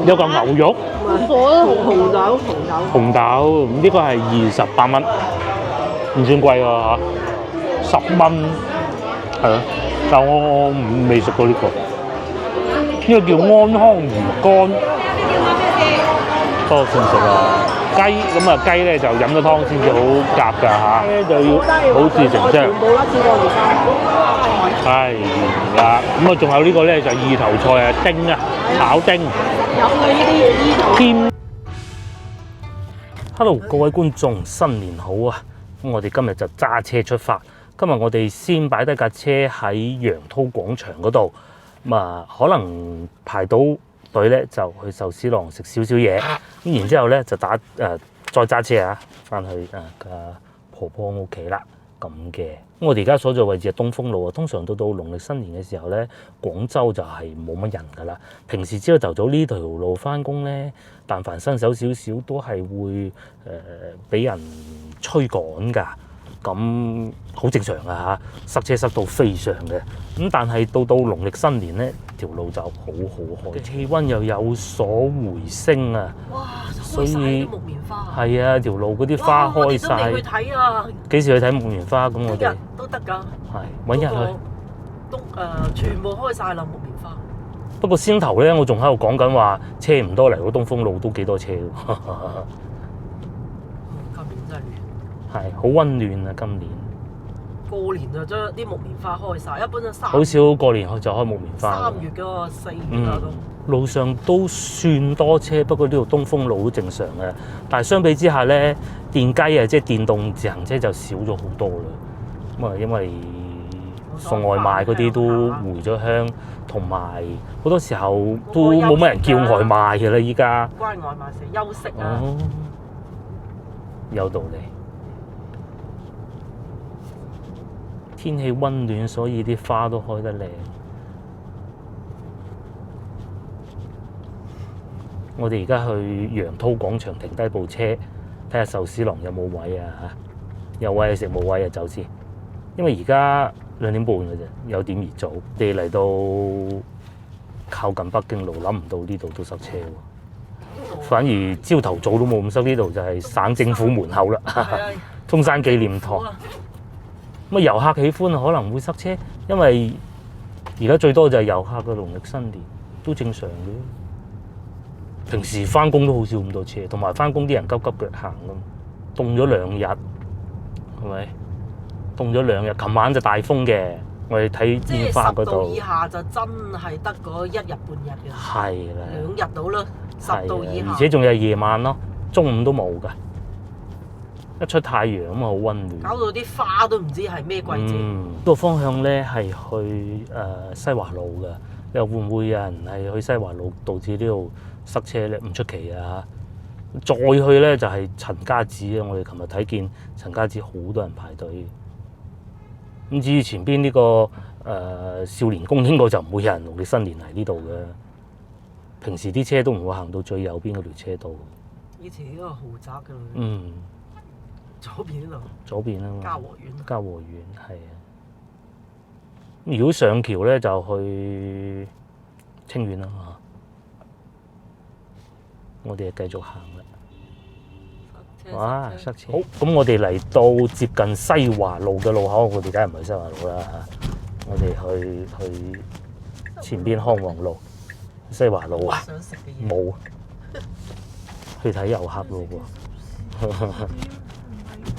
有嚿牛肉，紅豆呢個係28蚊，唔算貴喎嚇，10蚊係咯。但我未食過呢個，呢個叫安康魚乾，多先食啊！雞咁啊，雞咧就飲咗湯先至好夾㗎嚇，就要好自成章。係啦，咁啊仲有呢個咧就意頭菜啊，丁啊，炒丁。添。Hello， 各位觀眾，新年好啊！咁我哋今日就揸車出發。今日我哋先擺低架車喺楊濤廣場嗰度，咁啊可能排到隊咧就去壽司郎食少少嘢，咁然之後咧就再揸車啊翻去個婆婆屋企啦咁嘅。咁我哋而家所在位置係東風路啊，通常到農曆新年嘅時候咧，廣州就係冇乜人噶啦。平時朝頭早呢條路翻工咧，但凡新手少少都係會俾人催趕㗎。咁好正常啊嚇，塞車塞到非常嘅。咁但係到農曆新年咧，條路就好好開，氣温又有所回升啊！哇，所以木棉花係啊，條路嗰啲花開晒。我哋去睇啊！幾時去睇木棉花？咁我哋都得㗎。係揾日去。都全部開晒啦木棉花。不過先頭咧，我仲喺度講緊話車唔多，嚟到東風路都幾多車喎。今年真係係好温暖啊！今年過年就將啲木棉花開晒，一般都好少過年就開木棉花。3月嗰個4月啦都。路上都算多車，不過呢度東風路好正常嘅。但係相比之下咧，電雞啊，即係電動自行車就少咗好多啦。咁啊，因為送外賣嗰啲都回咗鄉，同埋好多時候都冇乜人叫外賣嘅啦。依家關外賣食休息啊。哦，有道理。天氣温暖，所以啲花都開得靚。我哋而家去楊濤廣場停低部車，睇下壽司郎有冇位啊嚇，有位食冇位啊走先。因為而家2點半嘅啫，有點而早。我哋嚟到靠近北京路，諗唔到呢度都塞車喎。反而朝頭早都冇咁塞，呢度就係省政府門口啦，中山紀念堂。咁啊，遊客喜歡可能會塞車，因為而家最多就係遊客嘅農曆新年，都正常嘅。平時翻工都好少咁多車，同埋翻工啲人急急腳行咁，凍咗2日，係咪？凍咗2日，琴晚就大風嘅，我哋睇煙花嗰度。即係10度以下就真係得嗰1日半日嘅。係啦。2日到啦，10度以下。而且仲有夜晚咯，中午都冇㗎。一出太陽咁啊，好温暖。搞到啲花都唔知係咩季節。呢個方向咧係去西華路嘅，你話會唔會有人係去西華路導致呢度塞車咧？唔出奇啊！再去咧就係陳家祠啊！我哋琴日睇見陳家祠好多人排隊。咁至於前邊呢個少年宮應該就唔會有人農曆新年嚟呢度嘅。平時啲車都唔會行到最右邊嗰條車道。以前呢個豪宅㗎。嗯。左邊呢度。左邊啊嘛。嘉和苑。嘉和苑係啊。如果上橋咧，就去清遠啦嚇。我哋就繼續行啦。哇！塞車。好，咁我哋嚟到接近西華路嘅路口，我哋梗係唔係西華路啦嚇。我哋去前邊康王路、西華路啊。想食嘅嘢。冇。去睇遊客咯喎。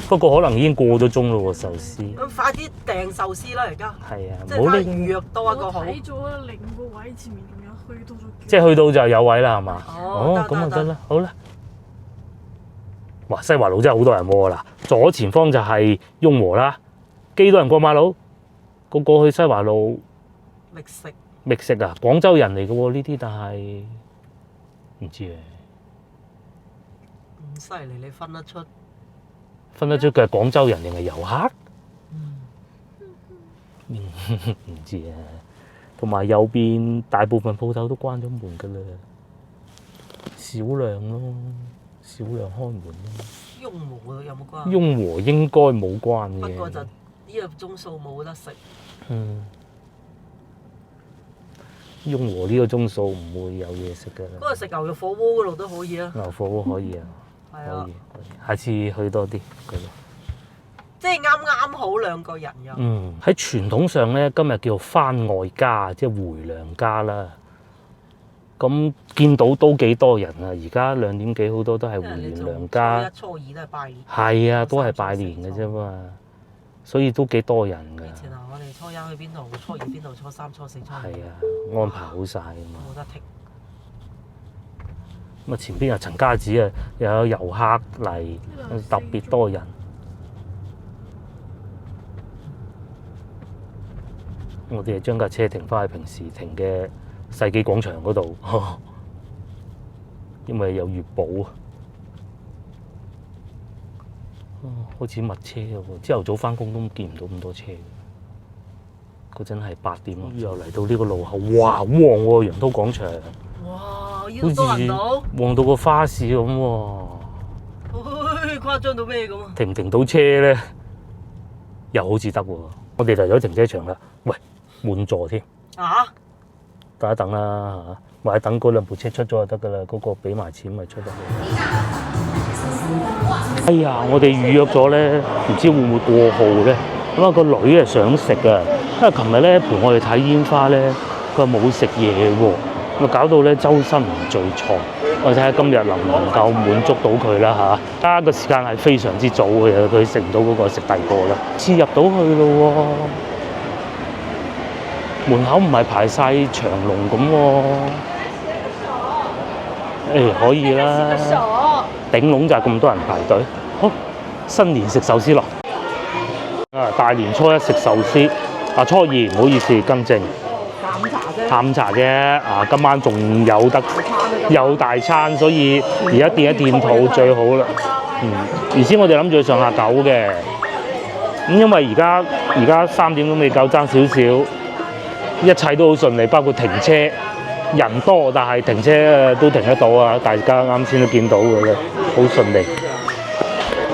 不過可能已經過咗鐘咯喎，壽司。咁快啲訂壽司啦，而家。係啊，即係睇預約多一個好。我睇咗0個位，前面仲有去到咗。即係去到就有位啦，係嘛？哦，咁就得啦，好啦。哇！西華路真係好多人喎嗱，左前方就係雍和啦，幾多人過馬路？個個去西華路。覓食啊！廣州人嚟嘅喎呢啲，但係唔知啊。咁犀利，你分得出？分得出佢係廣州人定係遊客？唔知啊。同埋右邊大部分鋪頭都關咗門㗎啦，少量咯，少量開門咯。雍和有冇關？雍和應該冇關嘅。不過就呢個鐘數冇得食。雍和呢個鐘數唔會有嘢食㗎啦。嗰日食牛肉火鍋嗰度都可以啊。牛火鍋可以啊，係啊可以，下次去多啲嗰度。即係啱好兩個人又。喺傳統上咧，今日叫返外家，即係回娘家啦。咁見到都幾多人啊！而家2點幾好多都係回完娘家。初一、初二都係拜年。係啊，都係拜年嘅啫嘛，所以都幾多人㗎。以前啊，我哋初一去邊度，初二邊度，初三、初四、初五。係啊，安排好晒㗎嘛。冇得停。咁啊，前邊有陳家祠啊，又有遊客嚟，特別多人。我哋係將架車停翻喺平時停嘅世紀廣場嗰度，因為有月保啊。開始密車喎，朝頭早翻工都見唔到咁多車。嗰陣係8點咯，又嚟到呢個路口，哇！旺喎，楊濤廣場。哇！呢度多人到，旺到個花市咁喎。誇張到咩咁啊？停唔停到車咧？又好似得喎。我哋嚟咗停車場啦，喂，滿座添。啊？等一等啦嚇，或者等嗰2部車出咗就得噶啦，嗰個俾埋錢咪出得。哎呀，我哋預約咗咧，唔知會唔會過號咧？咁啊個女啊想食啊，因為琴日咧陪我哋睇煙花咧，佢話冇食嘢喎，咁搞到咧周身唔聚財。我睇下今日能唔能夠滿足到佢啦嚇。而家個時間係非常之早嘅，佢食唔到嗰個食第二個啦，次入到去咯喎。門口唔係排晒長龍咁喎，可以啦。頂籠就係咁多人排隊。好，新年食壽司咯。大年初一食壽司，初二唔好意思更正。下午茶啫。今晚仲有大餐，所以而家墊一墊肚最好啦。原先我哋諗住去上下九嘅，咁因為而家3點都未夠，爭少少。一切都好順利，包括停車，人多但係停車都停得到啊！大家啱先都見到嘅咧，好順利。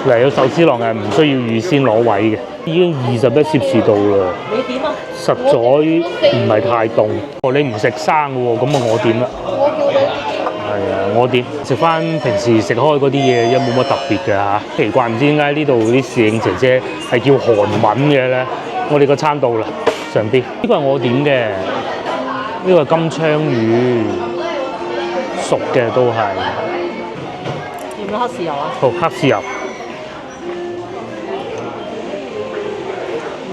嚟到壽司郎係唔需要預先攞位嘅，已經21攝氏度啦。你點啊？實在唔係太凍。你唔食生嘅喎，咁啊我點啦？我叫你。係啊，我點食翻平時食開嗰啲嘢，有冇乜特別嘅嚇？奇怪唔知點解呢度啲侍應姐姐係叫韓文嘅咧？我哋個餐到啦。上邊呢個係我點嘅，呢個係金槍魚，熟嘅都係。要唔要黑豉油啊？好，黑豉油。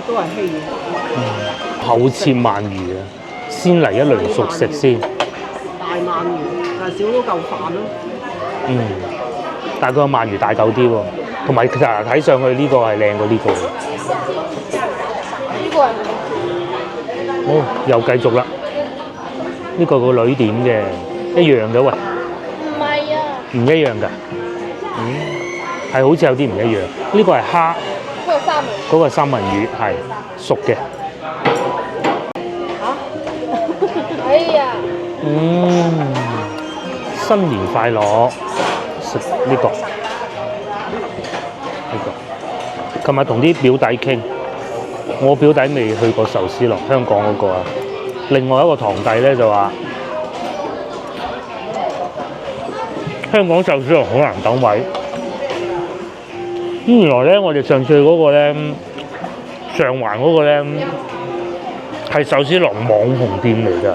都係稀嘅。厚切鰻魚啊，先嚟一輪熟食先。大鰻魚，但係少咗嚿飯咯。但係佢個鰻魚大嚿啲喎，同埋其實睇上去呢個係靚過呢個。呢個係。又繼續啦！呢個個女點嘅，一樣嘅喂。唔係啊。唔一樣㗎。係好似有啲唔一樣。呢個係蝦。嗰個係三文魚，係熟嘅。哎呀！新年快樂！食呢個。琴日同啲表弟傾。我表弟未去過壽司郎，香港嗰個啊。另外一個堂弟咧就話：香港壽司郎好難等位。原來咧，我哋上次去嗰個咧，上環嗰個咧，係壽司郎網紅店嚟㗎。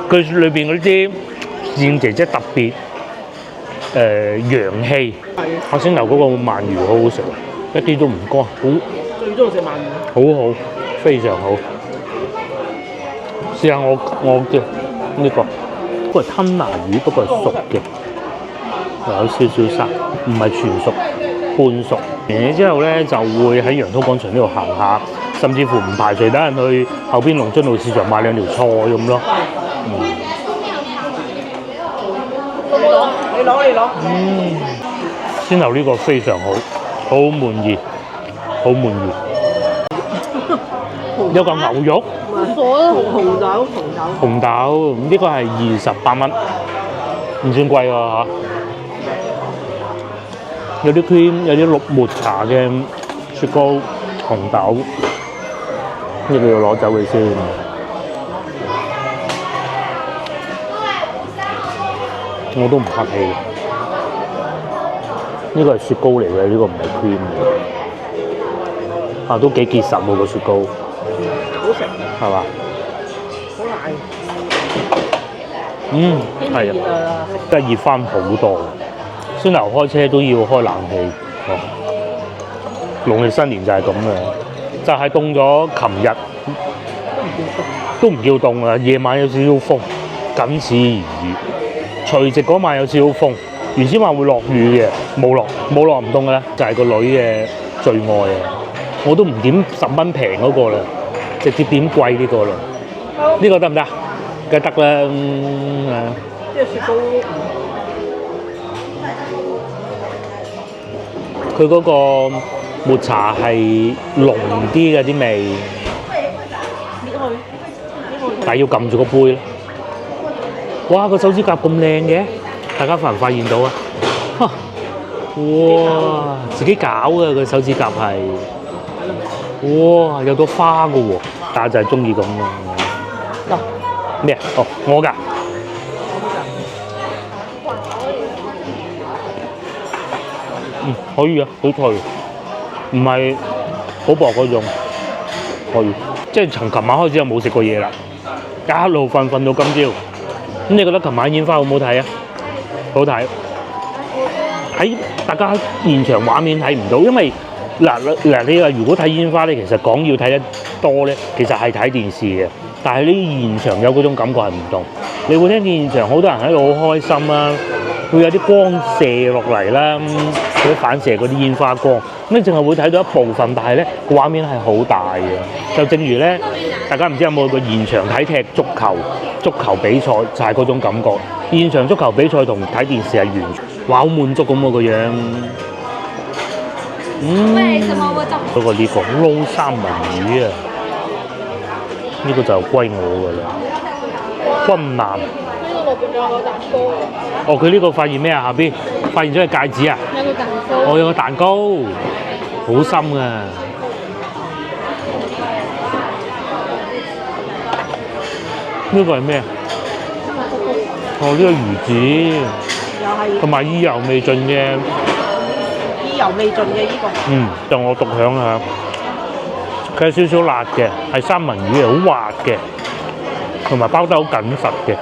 佢裏邊嗰啲侍應姐姐特別洋氣。海鮮樓嗰個鰻魚好好食，一啲都唔乾，好。最中意食鰻魚。好好，非常好。試下我嘅呢個，不過係吞拿魚，不過係熟嘅，有少少生，唔係全熟，半熟。完嘢之後咧，就會喺楊濤廣場呢度行下，甚至乎唔排除等人去後邊龍津路市場買2條菜咁咯。你攞。先頭呢個非常好，好滿意，好滿意。有個牛肉，紅豆，呢個係28蚊，唔算貴喎嚇。有啲 cream，有啲綠抹茶嘅雪糕，紅豆，呢個要攞走佢先。我都唔客氣。呢個係雪糕嚟嘅，呢個唔係 cream 嚟。啊，都幾結實喎個雪糕，好食，係嘛？好奶。嗯，係啊，真係熱翻好多。先頭開車都要開冷氣。哦，農曆新年就係咁嘅，就係凍咗。琴日都唔叫凍啦，夜晚有少少風，僅此而已。除夕嗰晚有少少風，原先話會落雨嘅，冇落唔凍嘅啦，就係個女嘅最愛啊！我都唔點10蚊平嗰個啦，直接點貴呢個啦。呢個得唔得？梗係得啦，即係雪糕，佢嗰個抹茶係濃啲嘅啲味，但係要撳住個杯咯。哇！個手指甲咁靚嘅，大家發唔發現到啊？哇！自己搞嘅個手指甲係，哇！有朵花嘅喎，但係就係中意咁咯。嗱咩啊？哦，我㗎。可以啊，好脆，唔係好薄嗰種，可以。即係從琴晚開始就冇食過嘢啦，一路瞓到今朝。咁你覺得琴晚煙花好唔好睇啊？好睇。喺大家現場畫面睇唔到，因為嗱你話如果睇煙花咧，其實講要睇得多咧，其實係睇電視嘅。但係呢現場有嗰種感覺係唔同，你會聽見現場好多人喺度好開心啦，會有啲光射落嚟啦，嗰啲反射嗰啲煙花光，咁你淨係會睇到一部分，但係咧個畫面係好大嘅。就正如咧，大家唔知有冇去過現場睇踢足球比賽，就係嗰種感覺。現場足球比賽同睇電視係完全，哇好滿足咁喎個樣。不過呢個撈三文魚啊，呢個就歸我㗎啦。軍艦。呢個裏邊仲有個蛋糕嘅。哦，佢呢個發現咩啊？下邊發現咗個戒指啊！有個蛋糕。哦，有個蛋糕，好深啊！呢個係咩啊？哦，呢個魚子，又係同埋意猶未盡嘅。意猶未盡嘅呢個。就我獨享下，佢有少少辣嘅，係三文魚，好滑嘅，同埋包得好緊實嘅。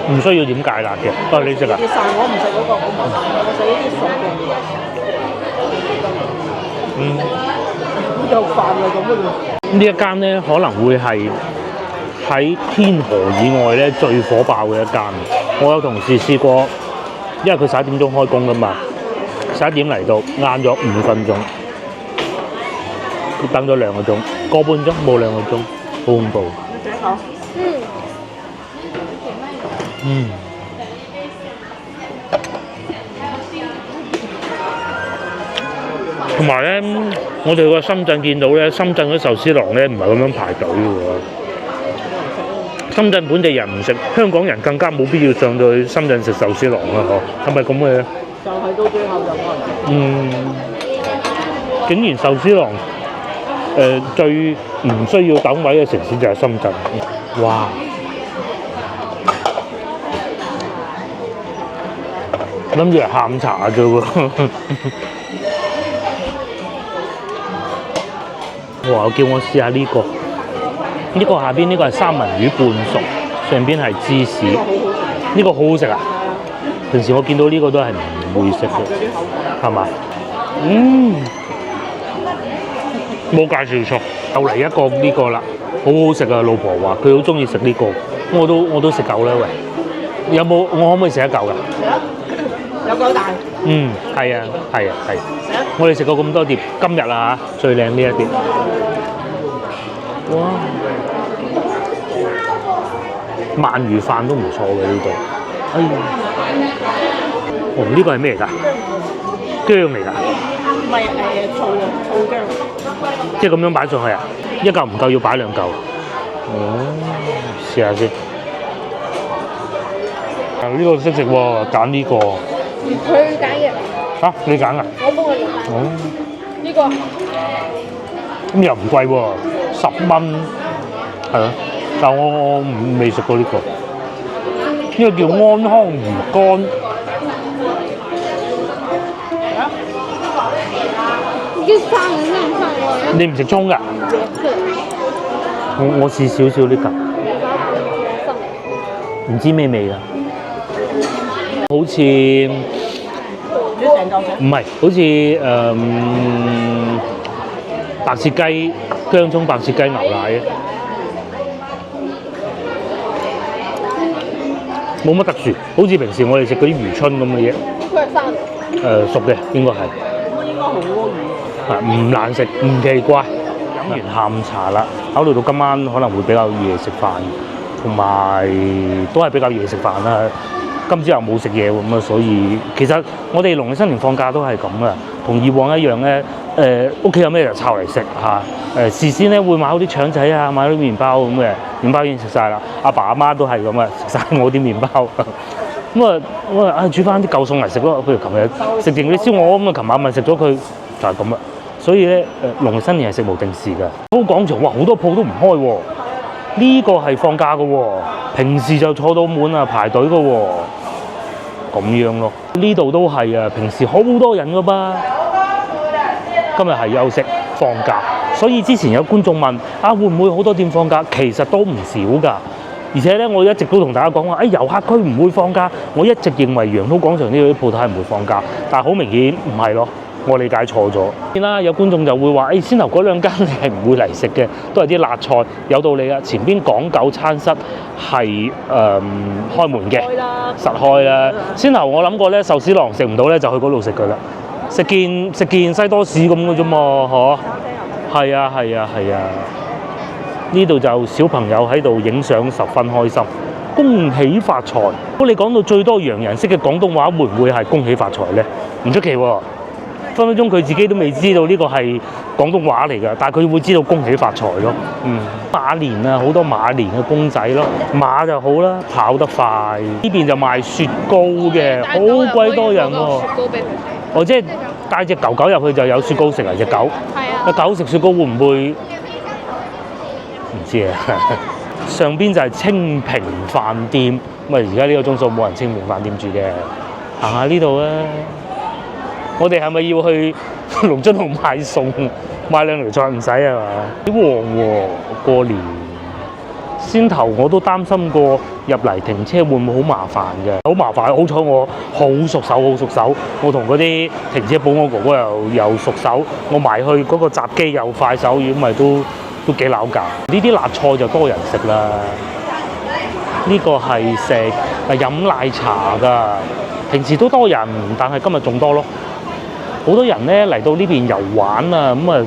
唔需要點芥辣嘅。哦，你食啊？其實我唔食嗰個，我食呢啲熟嘅。有飯啊咁嘅。呢一間咧可能會係喺天河以外咧最火爆嘅一間。我有同事試過，因為佢11點鐘開工㗎嘛，11點嚟到，晏咗5分鐘，等咗2個鐘，個半鐘冇2個鐘，好恐怖。同埋咧，我哋個深圳見到咧，深圳嗰壽司郎咧唔係咁樣排隊嘅喎。深圳本地人唔食，香港人更加冇必要上到去深圳食壽司郎啦，嗬？係咪咁嘅？就係到最後就冇人。竟然壽司郎最唔需要等位嘅城市就係深圳。哇！諗住嚟下午茶啫喎。哇！叫我試下呢個，呢個下邊呢個係三文魚半熟，上邊係芝士。呢個好好食啊！平時我見到呢個都係唔會食嘅，係嘛？冇介紹錯，又嚟一個呢個啦，好好食啊！老婆話佢好中意食呢個，我都食夠啦喂。有冇？我可唔可以食一嚿㗎？有夠大。係啊。我哋食過咁多碟，今日啊最靚呢一碟。哇！鰻魚飯都唔錯嘅呢度。哎呀！呢個係咩嚟㗎？薑嚟㗎？唔係醋薑。即係咁樣擺上去啊？一嚿唔夠要擺2嚿。試下先。呢個識食喎，揀呢個。佢揀嘅。嚇，你揀啊？我幫佢揀。呢個。咁又唔貴喎，10蚊，係咯。但我未食過呢個，呢個叫安康魚乾。已經生嘅生晒喎。你唔食葱㗎？我試少少呢嚿，唔知咩味㗎，好似唔係，好似白切雞、薑葱白切雞牛奶嘅，冇乜特殊，好似平時我哋食嗰啲魚春咁嘅嘢。佢係生熟嘅應該係。應該好多魚係唔難食，唔奇怪。飲完下午茶啦，考慮到今晚可能會比較夜食飯，同埋都係比較夜食飯啦。今朝又冇食嘢喎，咁啊，所以其實我哋農曆新年放假都係咁啊，同以往一樣咧。屋企有咩就抄嚟食嚇。事先咧會買好啲腸仔啊，買啲麵包咁嘅，麵包已經食晒啦。阿爸阿媽都係咁啊，食晒我啲麵包。咁啊煮翻啲舊餸嚟食咯。譬如琴日食剩啲燒鵝咁啊，琴晚咪食咗佢，就係咁啦。所以咧農曆新年係食無定時㗎。都廣場哇好多鋪都唔開喎，呢個係放假㗎喎，平時就坐到滿啊排隊㗎喎，咁樣咯。呢度都係啊，平時好多人㗎噃，今日係休息放假，所以之前有觀眾問啊會唔會好多店放假？其實都唔少㗎。而且咧，我一直都同大家講話，遊客區唔會放假。我一直認為羊濤廣場呢度啲鋪頭係唔會放假，但係好明顯唔係咯，我理解錯咗。先啦，有觀眾就會話，先頭嗰兩間你係唔會嚟食嘅，都係啲辣菜，有道理啊。前邊港九餐室係開門嘅，實開啦。先頭我諗過咧，壽司郎食唔到咧，就去嗰度食㗎啦。食件西多士咁嘅啫嘛，嗬？係啊。呢度就小朋友喺度影相，十分開心。恭喜發財！不過你講到最多洋人識嘅廣東話，會唔會係恭喜發財呢？唔出奇喎，分分鐘佢自己都未知道呢個係廣東話嚟㗎，但係佢會知道恭喜發財咯。馬年啊，好多馬年嘅公仔咯，馬就好啦，跑得快。呢邊就賣雪糕嘅，好鬼多人喎。雪糕俾佢食。我即係帶隻狗狗入去就有雪糕食啊！隻狗，係啊。狗食雪糕會唔會？唔知啊，上邊就係清平飯店，咁啊而家呢個鐘數冇人清平飯店住嘅，行下呢度啊！我哋係咪要去龍津路買餸，買兩條菜唔使啊嘛？幾旺喎，過年先頭我都擔心過入嚟停車會唔會好麻煩嘅，好麻煩。好彩我好熟手，我同嗰啲停車保安哥哥又熟手，我埋去嗰個閘機又快手，如果咪都幾撈架。呢啲辣菜就多人食啦。呢個係食飲奶茶㗎，平時都多人，但係今日仲多咯。好多人咧嚟到呢邊遊玩啊，咁啊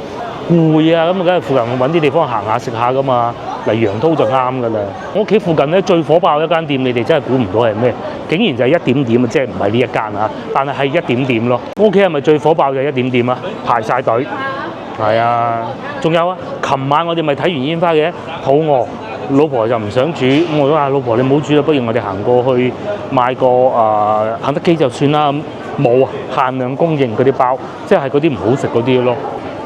攰啊，咁啊梗係附近揾啲地方行下食下㗎嘛。嚟羊濤就啱㗎啦。我屋企附近咧最火爆一間店，你哋真係估唔到係咩？竟然就係一點點啊，即係唔係呢一間啊？但係一點點咯。我屋企係咪最火爆嘅一點點啊？排晒隊。係啊，仲有啊！琴晚我哋咪睇完煙花嘅，肚餓，老婆就唔想煮，咁我話老婆你唔好煮啦，不如我哋行過去買個肯德基就算啦。冇啊，限量供應嗰啲包，即係嗰啲唔好食嗰啲咯。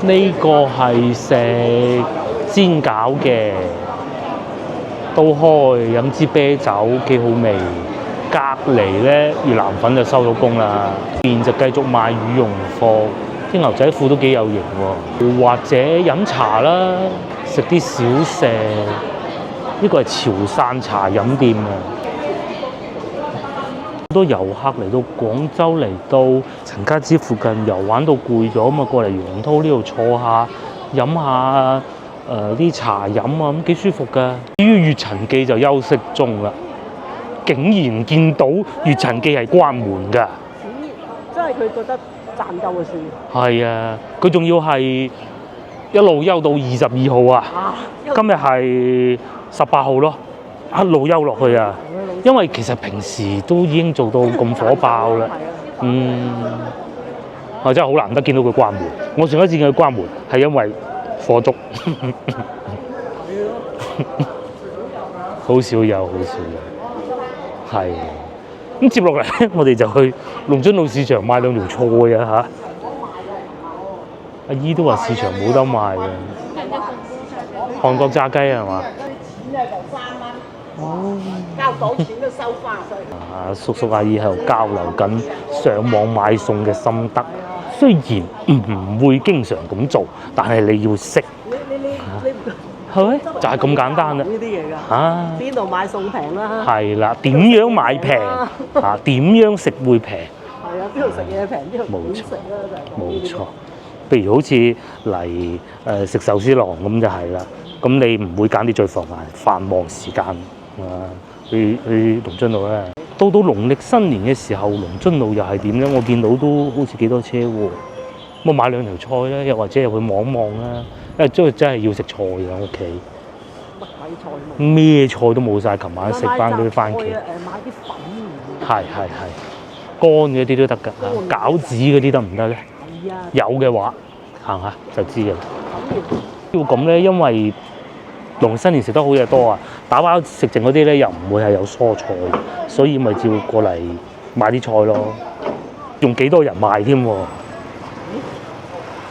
呢個係食煎餃嘅，都開飲支啤酒幾好味。隔離咧越南粉就收到工啦，邊就繼續賣羽絨服。啲牛仔褲都幾有型喎，或者飲茶啦，食啲小食。呢個係潮汕茶飲店啊！好多遊客嚟到廣州，嚟到陳家祠附近遊玩到攰咗，咁啊過嚟羊濤呢度坐下飲下啲茶飲啊，咁幾舒服㗎。至於月陳記就休息中啦，竟然見到月陳記係關門㗎，真係佢覺得賺夠就算。係啊，佢仲要係一路休到22號啊！今日係18號咯，一路休落去啊！因為其實平時都已經做到咁火爆啦，我真係好難得見到佢關門。我上一次見佢關門係因為火燭，好少有，係。咁接落嚟咧，我哋就去龍津路市場買兩條菜啊嚇！阿姨都話市場冇得賣嘅，韓國炸雞係嘛？交港錢都收翻所以啊，叔叔阿姨喺度交流緊上網買餸嘅心得。雖然唔會經常咁做，但係你要識，你係咪？就係咁簡單啦。呢啲嘢㗎。啊，邊度買餸平啦？係啦，點樣買平啊？點樣食會平？係啊，邊度食嘢平，邊度點食啦，就係冇錯。譬如好似嚟食壽司郎咁就係啦。咁你唔會揀啲最繁忙時間啊，去龍津路咧。到農曆新年嘅時候，龍津路又係點咧？我見到都好似幾多車喎。咁我買2條菜咧，又或者入去望一望啦。因為真係要食菜嘅屋企，乜鬼菜冇？咩菜都冇晒。琴晚食翻嗰啲番茄，買啲粉。係，乾嗰啲都得㗎。餃子嗰啲得唔得咧？係啊。有嘅話，行下就知㗎啦。要咁咧，因為農曆新年食得好嘢多啊，打包食剩嗰啲咧又唔會係有蔬菜，所以咪照過嚟買啲菜咯。仲幾多人賣添喎？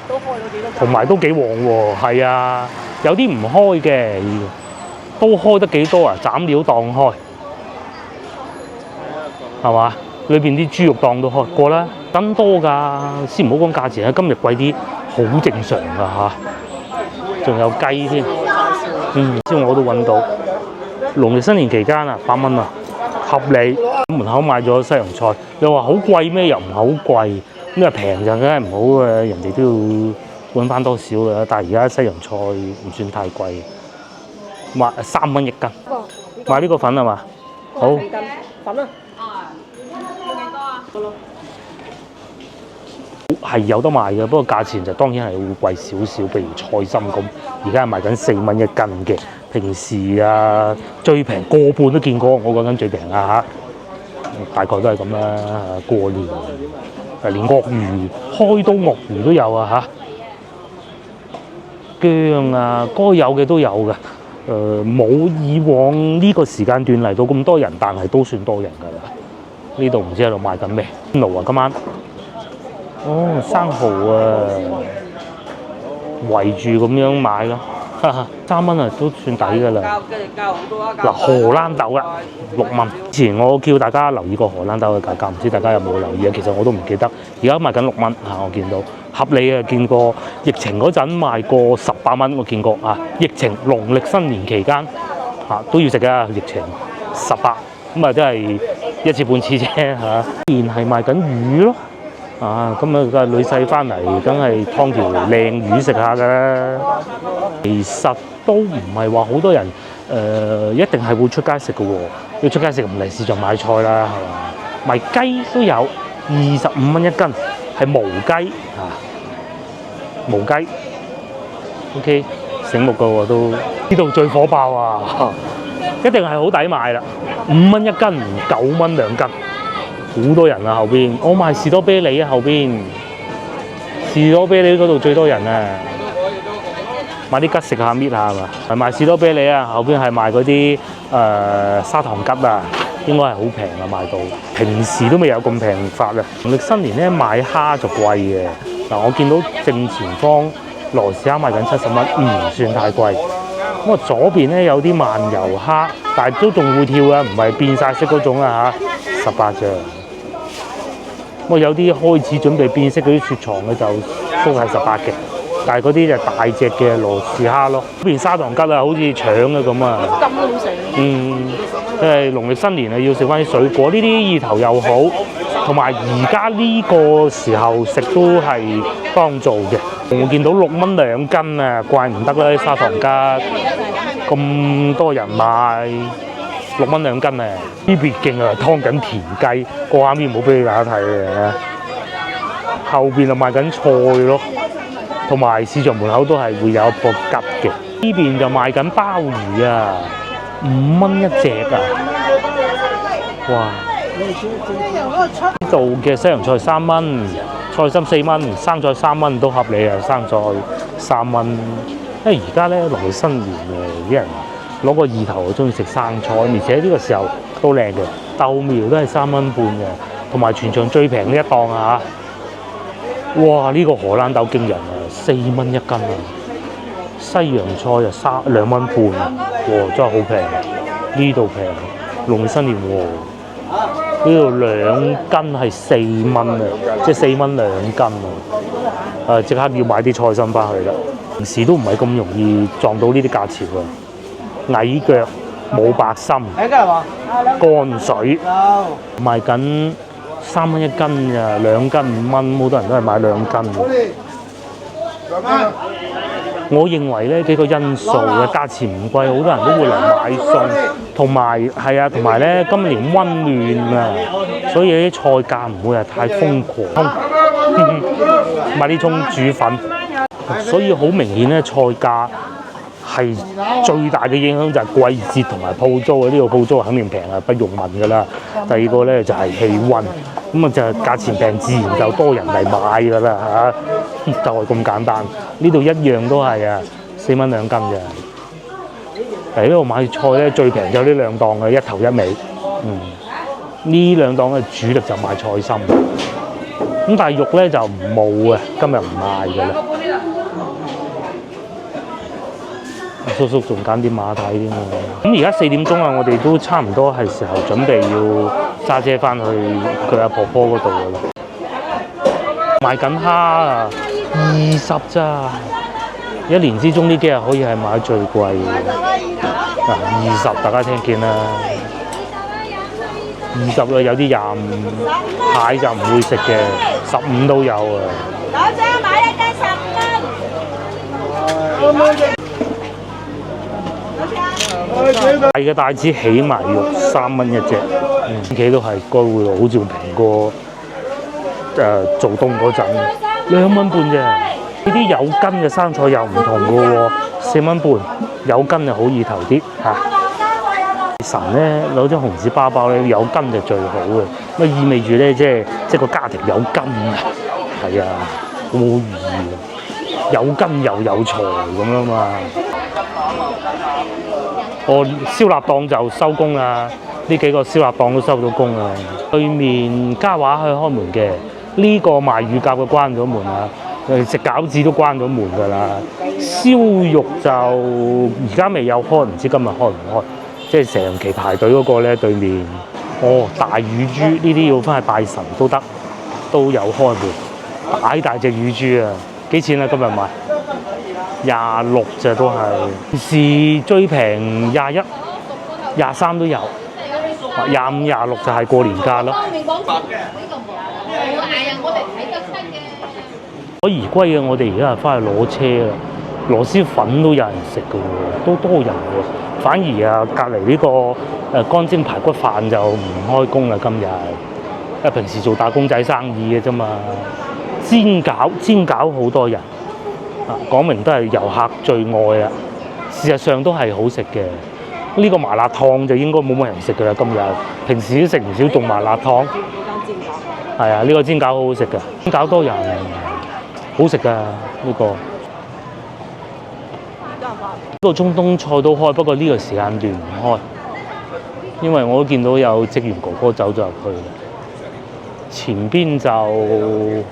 都開咗幾多間？同埋都幾旺喎，係啊，有啲唔開嘅，都開得幾多啊？斬料檔開，係嘛？裏邊啲豬肉檔都開過啦，真多㗎。先唔好講價錢啦，今日貴啲好正常㗎嚇。仲有雞添，先我都揾到。農曆新年期間啊，8蚊啊，合理。門口買咗西洋菜，又話好貴咩？又唔係好貴。咁啊平就梗係唔好嘅，人哋都要揾翻多少嘅。但係而家西洋菜唔算太貴，賣3蚊1斤。買呢個粉係嘛？好。粉啊！係有得賣嘅，不過價錢就當然係會貴少少。譬如菜心咁，而家係賣緊4蚊1斤嘅。平時啊最平個半都見過，我講緊最平啊嚇，大概都係咁啦。過年連鱷魚開刀鱷魚都有啊嚇，薑啊該有嘅都有嘅。冇以往呢個時間段嚟到咁多人，但係都算多人㗎啦。呢度唔知喺度賣緊咩？邊爐啊今晚？哦，生蠔啊，圍住咁樣買咯，3蚊啊都算抵㗎啦。嗱，荷蘭豆啊，6蚊。之前我叫大家留意過荷蘭豆嘅價格，唔知大家有冇留意啊？其實我都唔記得。而家賣緊6蚊嚇，我見到合理啊。見過疫情嗰陣賣過18蚊，我見過啊。疫情農曆新年期間嚇都要食㗎，疫情18咁啊，都係一次半次啫嚇。依然係賣緊魚咯。啊，咁啊個女婿翻嚟，梗係劏條靚魚食下㗎啦。其實都唔係話好多人，一定係會出街食嘅喎。要出街食唔嚟市場買菜啦，係嘛？賣雞都有25蚊1斤，係毛雞啊，毛雞。OK， 醒目嘅喎都。呢度最火爆啊！一定係好抵買啦，5蚊1斤，9蚊2斤。好多人啊後邊，我賣士多啤梨啊後邊，士多啤梨嗰度最多人啊，買啲吉食下搣下係嘛？係賣士多啤梨啊，後邊係賣嗰啲砂糖桔啊，應該係好平啊賣到，平時都未有咁平法啊。農曆新年咧買蝦就貴嘅，嗱我見到正前方羅氏蝦賣緊70蚊，唔算太貴。咁啊左邊咧有啲漫遊蝦，但係都仲會跳啊，唔係變晒色嗰種啊嚇，18啫。咁有啲開始準備變色嗰啲雪藏嘅就都係18嘅，但係嗰啲就大隻嘅羅氏蝦咯。嗰邊砂糖桔啊，好似搶嘅咁啊！咁好食。即係農曆新年啊，要食翻啲水果，呢啲意頭又好，同埋而家呢個時候食都係當造嘅。我見到6蚊2斤啊，怪唔得啦！啲砂糖桔咁多人買。6蚊2斤啊！呢邊勁啊，劏緊田雞，個畫面唔好俾大家睇嘅。後邊就賣緊菜咯，同埋市場門口都係會有一個桔嘅。呢邊就賣緊鮑魚啊，5蚊1隻啊！哇！呢度嘅西洋菜3蚊，菜心4蚊，生菜3蚊都合理啊！生菜3蚊，因為而家咧農曆新年啲人攞個意頭，中意食生菜，而且呢個時候都靚嘅，豆苗都係3蚊半嘅，同埋全場最平呢一檔啊！哇！呢個荷蘭豆驚人啊，4蚊1斤啊！西洋菜就2蚊半啊！哇，真係好平！呢度平，農曆新年喎。呢度2斤係4蚊啊，即係4蚊2斤啊！即刻要買啲菜心翻去啦。平時都唔係咁容易撞到呢啲價錢喎。矮腳冇白心，乾水賣緊3蚊1斤咋，2斤5蚊，好多人都係買2斤。我認為呢幾個因素嘅價錢唔貴，好多人都會嚟買餸，同埋咧今年溫暖啊，所以啲菜價唔會係太瘋狂。買啲葱煮粉，所以好明顯咧菜價係最大嘅影響就係季節同埋鋪租啊！呢度鋪租肯定平啊，不用問㗎啦。第二個咧就係氣温，咁啊就係價錢平，自然就多人嚟買㗎啦嚇，就係咁簡單。呢度一樣都係啊，4蚊2斤咋。嚟呢度買菜咧最平就呢2檔嘅，一頭一尾。呢2檔嘅主力就賣菜心，咁但係肉咧就冇啊，今日唔賣㗎啦。叔叔仲揀啲馬蹄添喎。咁而家4點鐘啊，我哋都差唔多係時候準備要揸車翻去佢阿婆婆嗰度㗎啦。賣緊蝦啊，20咋！一年之中呢幾日可以係買得最貴嘅。20大家聽見啦。20啦，有啲25，蟹就唔會食嘅，15都有啊。攞張買1斤15蚊。大嘅帶子起埋肉3蚊1隻，企都係該會好似平過做冬嗰陣2蚊半啫。呢啲有筋嘅生菜又唔同嘅喎，4蚊半，有筋就好意頭啲嚇。神咧攞張紅紙包包咧，有筋就最好嘅，咁意味住咧即係個家庭有筋啊，係啊，好寓意啊，有筋又有財咁樣嘛。我燒臘檔就收工啦，呢幾個燒臘檔都收到工啦。對面嘉華去開門嘅，呢個賣乳鴿嘅關咗門啦，食餃子都關咗門㗎啦。燒肉就而家未有開，唔知今日開唔開。即係成期排隊嗰個咧，對面大乳豬呢啲要翻去拜神都得，都有開門。大隻乳豬啊，幾錢啊？今日賣26隻都係，時最平21、23都有，25、26就係過年價咯。可宜歸嘅，我哋而家係翻去攞車啦。螺絲粉都有人食嘅喎，都多人喎。反而啊，隔離呢個乾蒸排骨飯就唔開工啦，今日。平時做打工仔生意嘅啫嘛。煎餃好多人。講明都係遊客最愛啊！事實上都係好食嘅。呢個麻辣燙就應該冇乜人食㗎啦，今日。平時都食唔少凍麻辣燙。係啊，呢個煎餃好好食㗎，煎餃多人，好食㗎呢個。呢個中東菜都開，不過呢個時間段唔開，因為我都見到有職員哥哥走咗入去。前邊就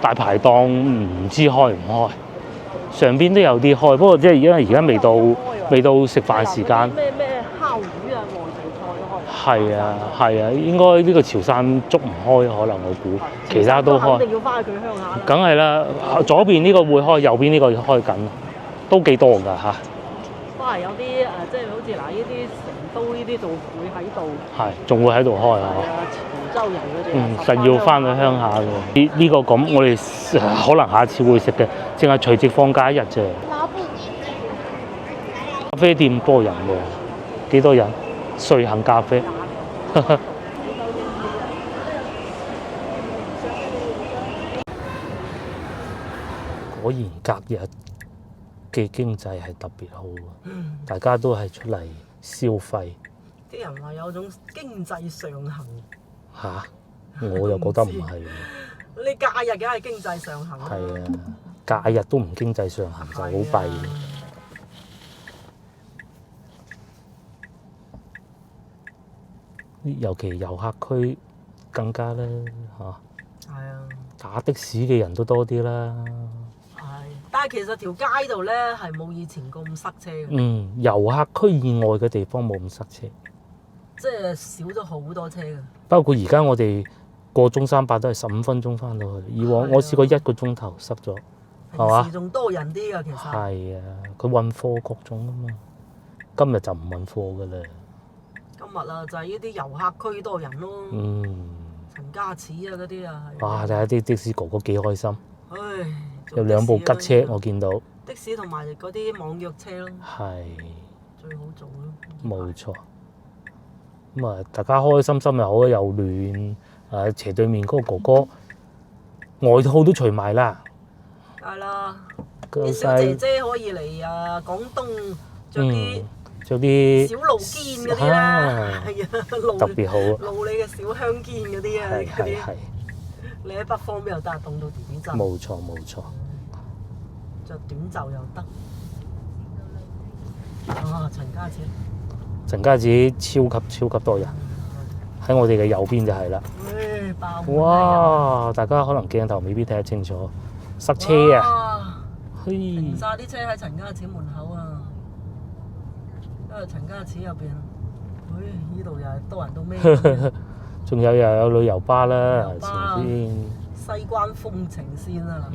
大排檔唔知開唔開，上邊都有啲開，不過即係因為而家未到食飯時間。咩烤魚啊，內地菜都開。係啊，應該呢個潮汕粥唔開，可能我估其他都開。一定要翻去佢鄉下。梗係啦，左邊呢個會開，右邊呢個開緊，都幾多㗎嚇。翻嚟有啲即係好似嗱呢啲成都呢啲就會喺度。係，仲會喺度開啊！潮州人佢哋。實要翻去鄉下㗎。呢個咁，我哋可能下次會食嘅，淨係除夕放假1日啫。咖啡店多人喎，幾多人？瑞幸咖啡。果然隔日嘅經濟係特別好喎，大家都係出嚟消費。啲人話有種經濟上行。嚇！我又覺得唔係。你假日梗係經濟上行啦。係啊，假日都唔經濟上行就好弊。尤其遊客區更加啦嚇。係啊。打的士嘅人都多啲啦。係，但係其實條街度咧係冇以前咁塞車嘅，遊客區以外嘅地方冇咁塞車，即係少咗好多車嘅。包括而家我哋過中山八都係15分鐘翻到去，以往我試過1個鐘頭塞咗，係嘛平時？仲多人啲㗎，其實。係啊，佢運貨各種啊嘛，今日就唔運貨㗎啦。今日啊，就係呢啲遊客區多人咯。陳家祠啊嗰啲啊。哇！睇下啲的士哥哥幾開心，唉，有2部吉車我見到。的士同埋嗰啲網約車咯。係。最好做咯。冇錯。咁啊，大家開開心心又好，又暖。斜對面嗰個哥哥外套都除埋啦。係啦。啲小姐姐可以嚟廣東着啲小露肩嗰啲啦，係啊，特別好啊，露你嘅小香肩嗰啲啊，係。你喺北方邊又得，凍到點陣？冇錯冇錯。着短袖又得。啊，陳家祠超級多人，喺我哋嘅右邊就係啦。哇！大家可能鏡頭未必睇得清楚，塞車啊！停晒啲車喺陳家祠門口啊！因為陳家祠入邊，呢度又係多人到咩？仲又有旅遊巴啦，前邊西關風情線啊！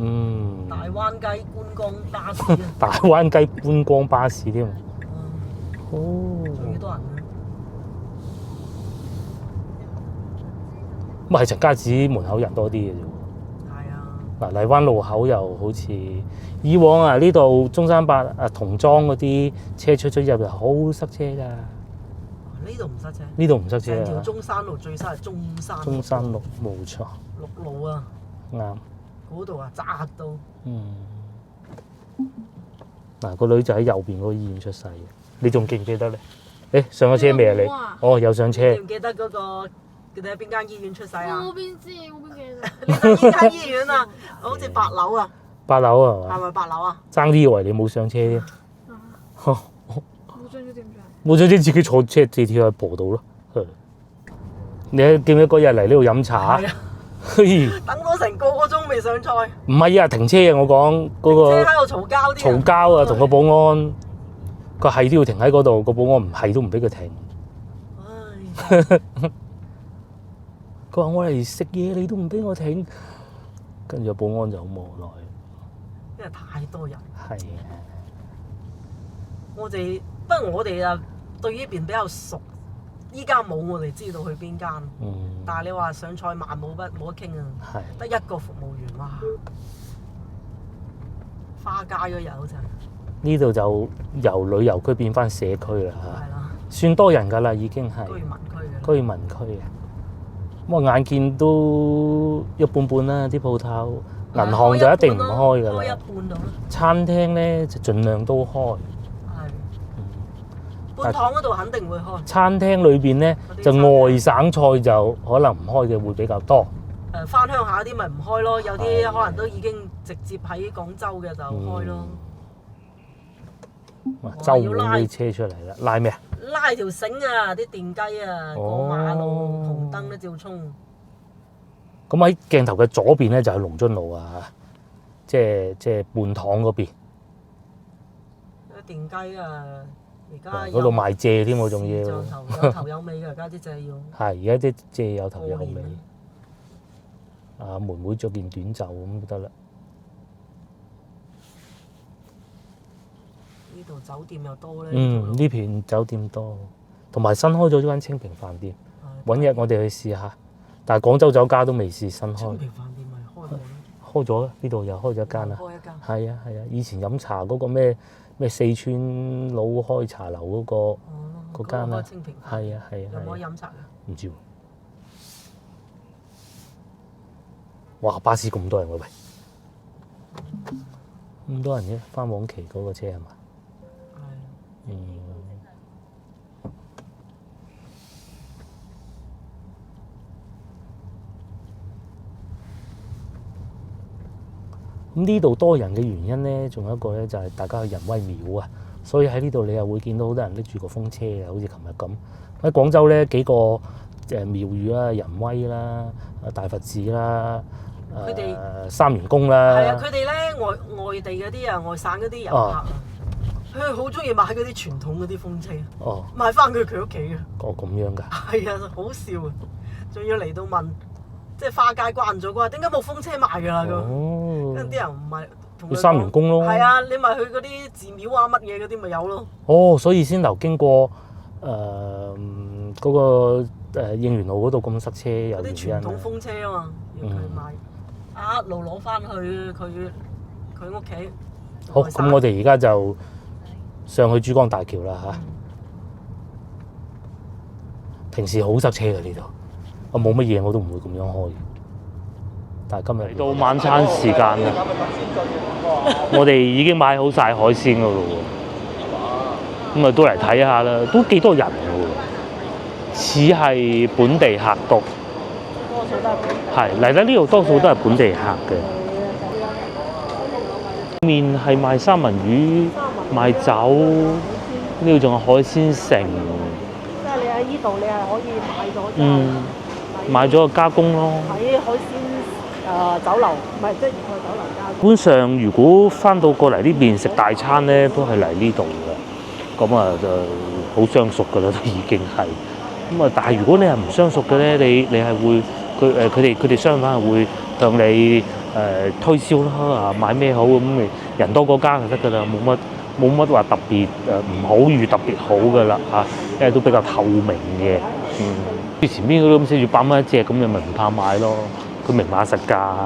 大灣雞觀光巴士啊！大灣雞觀光巴士添。最多人啊！咁係陳家祠門口人多啲嘅啫喎。係啊。嗱，荔灣路口又好似以往啊，呢度中山八童裝嗰啲車出入就好塞車㗎。呢度唔塞車。呢度唔塞車啊。成條中山路最塞係中山路冇錯。陸路啊。啱。嗰度啊，窄到。嗱，個女就喺右邊嗰個醫院出世嘅，你仲記唔記得咧？上咗車未啊你？哦，有上車。記唔記得嗰個？佢哋喺邊間醫院出世啊？我邊知？我邊記得？你喺邊間醫院啊？好似8樓啊？8樓啊嘛？係咪8樓啊？爭啲以為你冇上車添。冇上咗點算？冇上車自己坐車地鐵喺坡度咯。你記唔記得嗰日嚟呢度飲茶？係啊。等咗成個鐘未上菜。唔係啊，停車啊！我講嗰個。車喺度嘈交啲。嘈交啊！同個保安，佢係都要停喺嗰度，個保安唔係都唔俾佢停。唉。佢話：我嚟食嘢，你都唔俾我停。跟住保安就好無奈。因為太多人。係啊。不過我哋啊對呢邊比較熟，依家冇我哋知道去邊間。但係你話上菜慢冇得傾啊。係。得一個服務員哇！花街嗰日好似係。呢度就由旅遊區變翻社區啦嚇。係啦。算多人㗎啦，已經係。居民區嘅。咁我眼見都一半半啦，啲鋪頭，銀行就一定唔開㗎啦。開一半到啦。餐廳咧就盡量都開。係。半堂嗰度肯定會開。餐廳裏邊咧就外省菜就可能唔開嘅會比較多。翻鄉下啲咪唔開咯，有啲可能都已經直接喺廣州嘅就開咯。周圍啲車出嚟啦，拉咩啊？拉條繩啊！啲電雞啊，過馬路紅燈都照衝。咁喺鏡頭嘅左邊咧就係龍津路啊，即係半塘嗰邊。啲電雞啊，而家嗰度賣蔗添喎，仲要。有頭有尾㗎，而家啲蔗要。係，而家啲蔗有頭有尾。妹妹着件短袖咁就得啦。呢度酒店又多咧。呢片酒店多，同埋新開咗間清平飯店，揾日我哋去試下。但係廣州酒家都未試新開。清平飯店咪開咗？開咗啦，呢度又開咗一間啦。開一間。係啊係啊，以前飲茶嗰個咩四川佬開茶樓嗰間啊。清平。係啊係啊。有冇飲茶㗎？唔知喎。哇！巴士咁多人喎喂，咁多人嘅，翻往期嗰個車係嘛？係。咁呢度多人嘅原因咧，仲有一個咧就係大家去仁威廟啊，所以喺呢度你又會見到好多人拎住個風車啊，好似琴日咁。喺廣州咧幾個廟宇啦，仁威啦、大佛寺啦、佢哋三元宮啦。係啊，佢哋咧外地嗰啲啊，外省嗰啲遊客啊，佢好中意買嗰啲傳統嗰啲風車，買翻佢屋企嘅。哦，咁樣㗎。係啊，好笑啊！仲要嚟到問，即係花街關咗啩？點解冇風車賣㗎啦？咁跟啲人唔係同佢三元宮咯。係啊，你咪去嗰啲寺廟啊乜嘢嗰啲咪有咯。哦，所以先頭經過嗰個應元路嗰度咁塞車有原因。啲傳統風車啊嘛，要佢買，一路攞翻去佢屋企。好，咁我哋而家就上去珠江大橋啦嚇。平時好塞車嘅呢度，我冇乜嘢我都唔會咁樣開。但係今日嚟到晚餐時間啦，我哋已經買好晒海鮮㗎咯喎，咁啊都嚟睇下啦，都幾多人㗎喎，似係本地客多。多數都係本地。係嚟得呢度多數都係本地客嘅。面係賣三文魚、賣酒，呢度仲有海鮮城。即係你喺依度，你係可以買咗買咗個加工咯。喺海鮮酒樓，唔係即係個酒樓加工。基本上，如果翻到過嚟呢邊食大餐咧，都係嚟呢度嘅。咁啊就好相熟㗎啦，都已經係。咁啊，但係如果你係唔相熟嘅咧，你係會佢哋相反係會向你推銷啦，啊買咩好咁咪人多嗰間就得㗎啦，冇乜話特別唔好與特別好㗎啦嚇，因為都比較透明嘅。前面嗰啲咁寫住8蚊一隻，咁你咪唔怕買咯。佢明碼實價，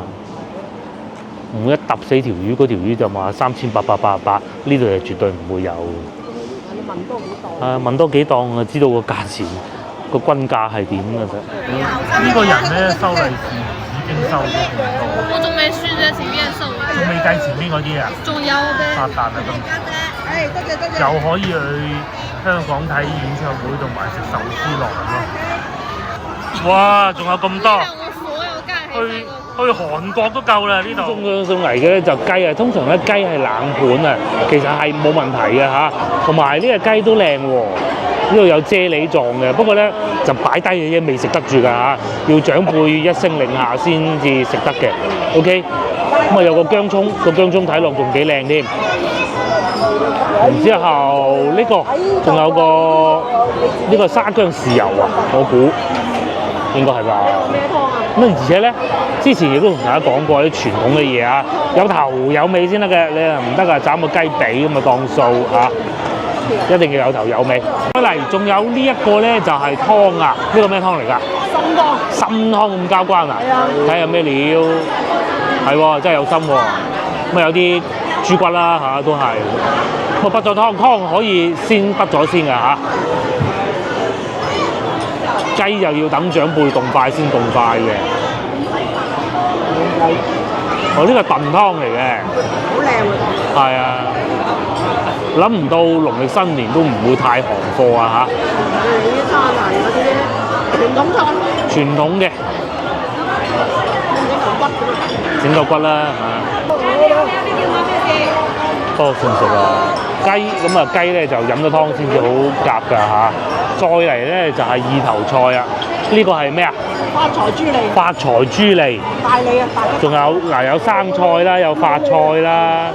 唔會一揼死條魚，嗰條魚就話3888，呢度係絕對唔會有。你問多幾檔？問多幾檔啊，知道個價錢個均價係點嘅啫。呢個人咧收利是已經收咗好多。我仲未算啫，前面收。仲未計前面嗰啲啊？仲有嘅。發達啊咁！又可以去香港睇演唱會同埋食壽司郎咯。哇！仲有咁多。去韓國都夠啦呢度。送嚟嘅咧就雞啊，通常咧雞係冷盤啊，其實係冇問題嘅嚇。同埋呢個雞都靚喎，呢度有啫喱狀嘅，不過咧就擺低嘅啫，未食得住㗎嚇，要長輩一聲令下先至食得嘅。OK， 咁啊有個薑葱，個薑葱睇落仲幾靚添。然之後呢個仲有個呢個沙姜豉油啊，我估應該係吧。咩湯啊？咁而且咧，之前亦都同大家講過啲傳統嘅嘢啊，有頭有尾先得嘅，你唔得啊，斬個雞髀咁啊當數嚇，一定要有頭有尾。嚟，仲有呢一個咧就係湯啊，呢個咩湯嚟㗎？參湯咁交關啊！睇下咩料，係喎，真係有參喎。咁啊有啲豬骨啦嚇，都係。咁啊畢咗湯可以先畢咗先㗎嚇。雞就要等長輩凍快先凍快嘅。哦，呢個燉湯嚟嘅。好靚喎！係啊，諗唔到農曆新年都唔會太行貨啊嚇。呢啲餐係嗰啲傳統湯。傳統嘅。整嚿骨啦嚇。多信息啊！雞咁啊，雞咧就飲咗湯先至好夾㗎嚇。再嚟咧就係意頭菜啊！呢個係咩啊？發財豬脷。發財豬脷。大脷啊！大吉。仲有嗱，有生菜啦，有發菜啦，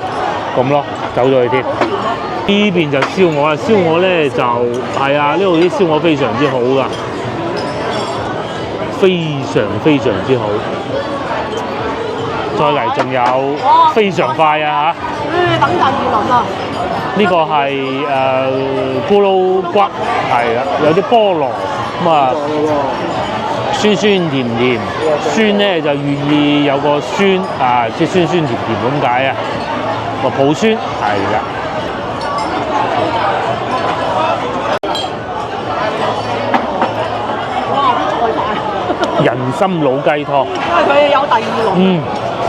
咁咯，走咗去添。呢邊就燒鵝啦，燒鵝咧就係啊，呢度啲燒鵝非常之好㗎，非常之好。再嚟仲有非常快啊嚇！等陣預輪啊！呢個係咕嚕骨，係啦，有啲菠蘿咁啊，酸甜甜，酸咧就寓意有個酸啊，即係酸甜甜咁解啊，個抱酸係啦。哇！啲菜大。人參老雞湯。因為佢有第二輪。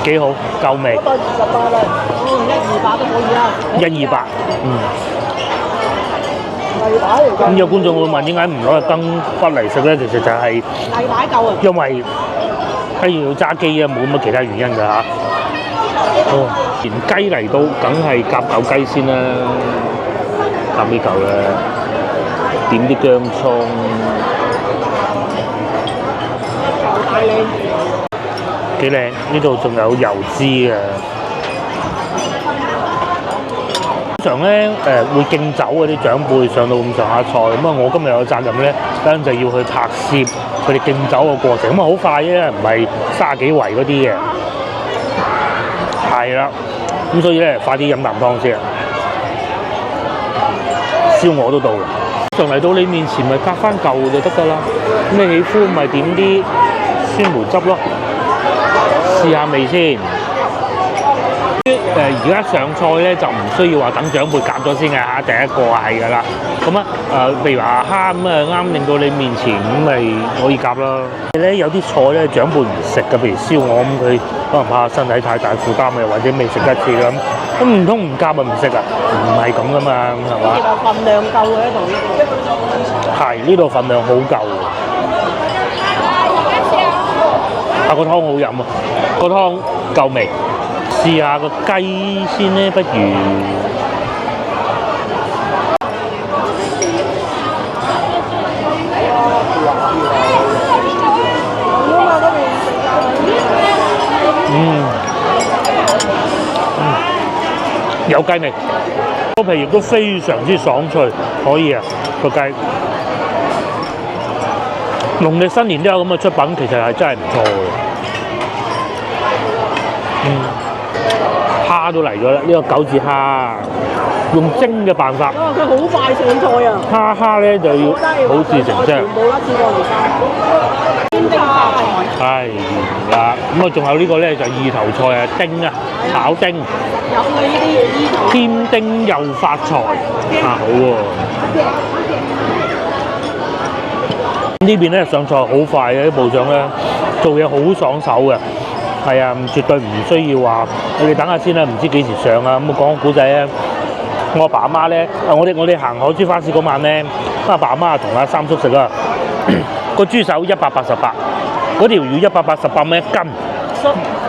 幾好，夠味。嗰個28啦，128都可以啦。128，咁有觀眾會問點解唔攞個羹骨嚟食咧？其實就係例牌夠啊。因為要揸機啊，冇乜其他原因㗎嚇。哦，連雞嚟到，梗係夾嚿雞先啦，夾呢嚿啦，點啲薑葱。幾靚，呢度仲有油脂嘅。通常咧會敬酒嗰啲長輩上到咁上下菜，咁啊我今日有責任咧，等陣就要去拍攝佢哋敬酒嘅過程，咁啊好快啫，唔係30幾圍嗰啲嘅。係啦，咁所以咧快啲飲啖湯先。燒鵝都到啦，常嚟到你面前咪隔翻舊就得㗎啦。咁你喜歡咪點啲酸梅汁咯，試下味先。而家上菜咧就唔需要話等長輩夾咗先嘅嚇，第一個係㗎啦。咁啊譬如話蝦咁啊啱令到你面前咁咪可以夾啦。咧有啲菜咧長輩唔食嘅，譬如燒鵝咁，佢可能怕身體太大負擔嘅，或者未食得切咁唔通唔夾咪唔食啊？唔係咁噶嘛，係嘛？呢個份量夠嘅同呢個。係呢度份量好夠嘅。個湯好飲啊！個湯夠味。試下個雞先咧，不如有雞味，個皮亦都非常之爽脆，可以啊個雞。農曆新年都有咁嘅出品，其實係真係唔錯嘅。蝦都嚟咗啦！呢個九字蝦用蒸嘅辦法。哇！佢好快上菜啊！蝦咧就要好似成隻。冇啦，試過而家。煎蒸發菜。係啦，咁啊仲有呢個咧就意頭菜啊，丁啊，炒丁。有佢呢啲意頭。添丁又發財啊，好喎！呢邊咧上菜好快嘅，啲部長咧做嘢好爽手嘅。係啊，絕對唔需要話你哋等下先啦，唔知幾時上啊！咁講個古仔咧，我阿爸阿媽咧，我哋行海珠花市嗰晚咧，阿爸阿媽同阿三叔食啊，個豬手188，嗰條魚188蚊一斤。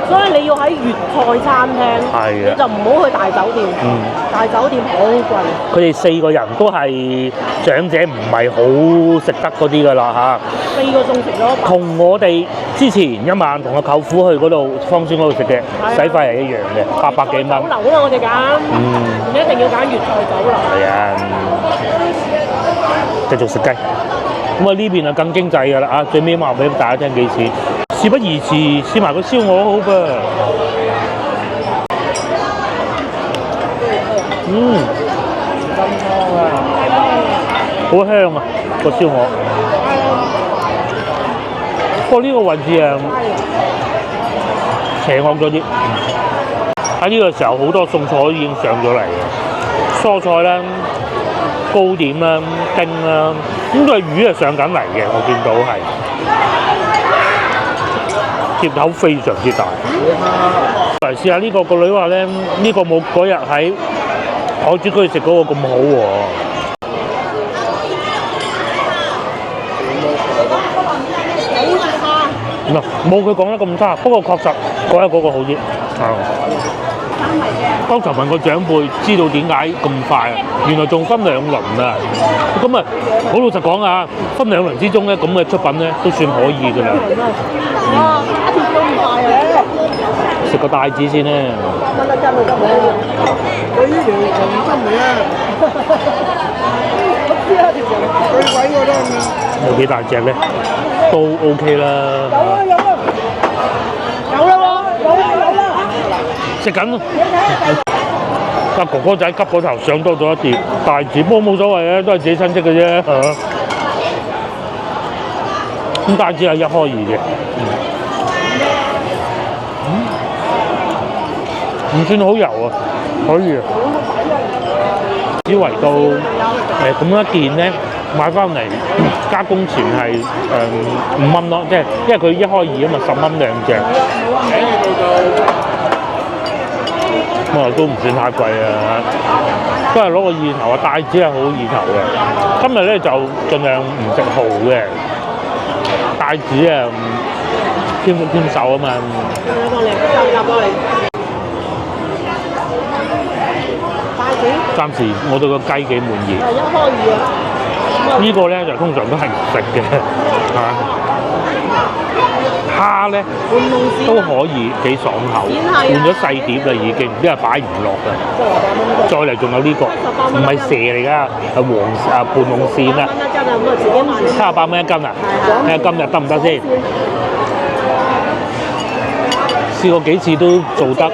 所以你要喺粵菜餐廳，你就唔好去大酒店。大酒店好貴。佢哋4個人都係長者，唔係好食得嗰啲㗎啦嚇。4個仲食咗。同我哋之前一晚同個舅父去嗰度芳村嗰度食嘅，使費係一樣嘅，800幾蚊。酒樓啦，我哋揀。唔一定要揀粵菜酒樓。係啊，繼續食雞。咁啊呢邊啊更經濟㗎啦啊！最尾話俾大家聽幾錢。事不宜遲，試埋個燒鵝好噃。好香啊個燒鵝。不過呢個位置啊，邪惡咗啲。喺呢個時候好多餸菜已經上咗嚟嘅，蔬菜啦、糕點啦、丁啦，咁都係魚係上緊嚟嘅，我見到係。碟口非常之大。嚟試下呢個，個女話咧，呢個冇嗰日喺海珠區食嗰個咁好喎。嗱，冇佢講得咁差，不過確實嗰日嗰個好啲。剛才問個長輩知道點解咁快啊？原來仲分2輪啊！咁啊，好老實講啊，分2輪之中咧，咁嘅出品咧都算可以㗎啦。哇！打鐵都唔快啊！食個帶子先咧。蚊一斤就得冇？佢呢條長針嚟啊！我知啊，條長最鬼嗰啲。有幾大隻咧？都 OK 啦。有啦！食緊。阿哥哥仔急嗰頭上多咗一碟帶子，不過冇所謂嘅，都係自己親戚嘅啫。咁帶子係1開2嘅。唔算好油啊，可以啊。只圍到咁一件咧，買翻嚟加工錢係5蚊咯，即係因為佢1開2啊嘛，10蚊2隻。咁啊都唔算太貴啊，都係攞個意頭啊，帶子係好意頭嘅。今日咧就盡量唔食蠔嘅，帶子啊添手啊嘛。暫時我對個雞幾滿意。1開2啊！呢個咧就通常都係唔食嘅嚇。蝦咧都可以幾爽口，換咗細碟啦已經，因為擺唔落㗎。再嚟仲有呢個，唔係蛇嚟㗎，係盤龍鱔啊，78蚊一斤啊，睇下今日得唔得先？試過幾次都做得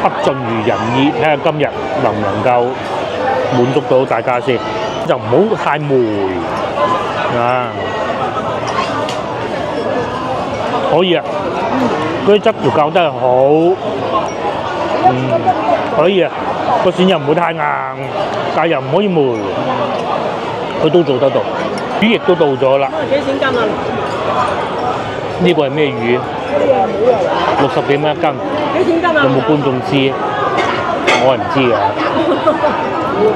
不盡如人意，睇下今日能唔能夠滿足到大家先，就唔好太霉啊！可以啊，嗰啲汁條教得好，可以啊，個鱔又唔會太硬，但係又唔可以霉，佢都做得到。魚亦都到咗啦。幾錢斤啊？呢個係咩魚？60幾蚊一斤。幾錢斤啊？有冇觀眾知？我係唔知㗎。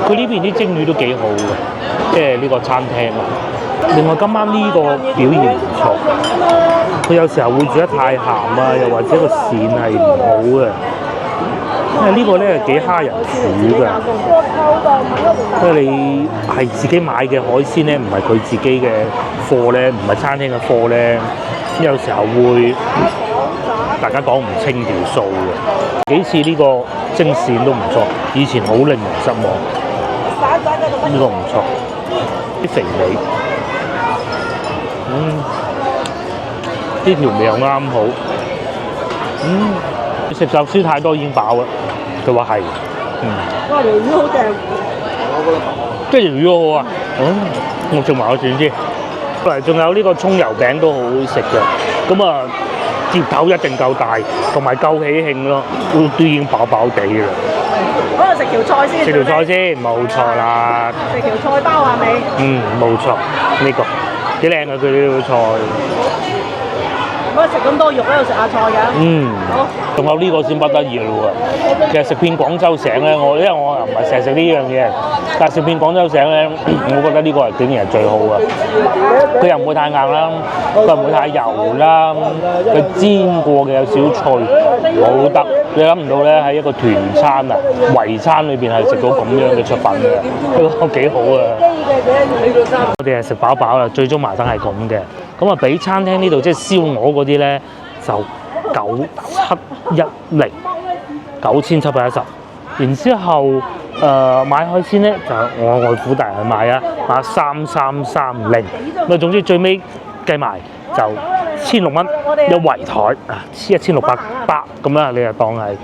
佢呢邊啲蒸魚都幾好嘅，即係呢個餐廳啊。另外今晚呢個表現唔錯，佢有時候會煮得太鹹啊，又或者個鱔係唔好嘅。因為呢個咧幾蝦人煮㗎，因為你係自己買嘅海鮮咧，唔係佢自己嘅貨咧，唔係餐廳嘅貨咧，有時候會大家講唔清條數嘅。幾次呢個蒸鱔都唔錯，以前好令人失望。呢個唔錯，啲肥味。啲調味又啱好。食壽司太多已經飽啦。佢話係。哇！條魚好正。跟住魚好啊。我食埋我算先。嚟仲有呢個葱油餅都好好食嘅。咁啊，碟頭一定夠大，同埋夠喜慶咯，都已經飽飽地啦。可能食條菜先。食條菜先，冇錯啦。食條菜包係咪？冇錯，呢個幾靚啊！佢呢條菜。唔可以食咁多肉喺度食下菜㗎。好。仲有呢個先不得意咯喎！其實食遍廣州省咧，因為我又唔係成日食呢樣嘢，但係食遍廣州省咧，我覺得呢個係竟然係最好嘅。佢又唔會太硬啦，佢又唔會太油啦，佢煎過嘅有少少脆，好得。你諗唔到咧，喺一個團餐啊、圍餐裏邊係食到咁樣嘅出品嘅，呢個幾好啊！我哋係食飽飽啦，最終埋單係咁嘅。咁啊，比餐廳呢度即係燒鵝嗰啲咧，就9710，9710。然之後買海鮮咧，就我外父大人買啊，買3330。咁啊，總之最尾計埋就1600蚊一圍台啊，1600咁啦，你就當係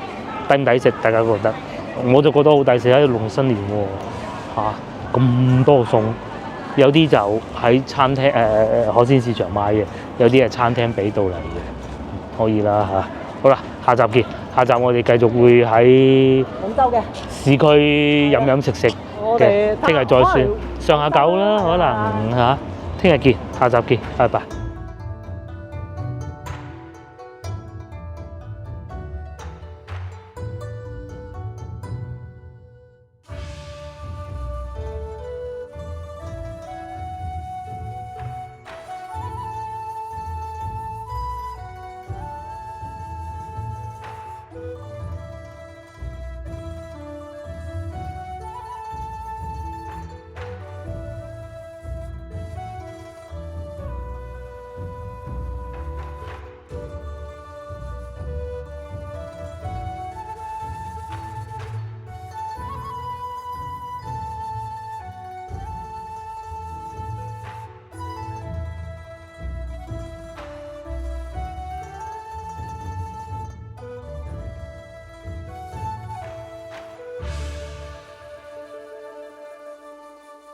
抵唔抵食？大家覺得？我就覺得好抵食，喺度農新年喎咁多餸。有啲就喺餐廳海鮮市場買嘅，有啲係餐廳俾到嚟嘅，可以啦嚇。好啦，下集見。下集我哋繼續會喺廣州嘅市區飲飲食食嘅，聽日再算上下九啦，可能嚇。聽日見，下集見，拜拜。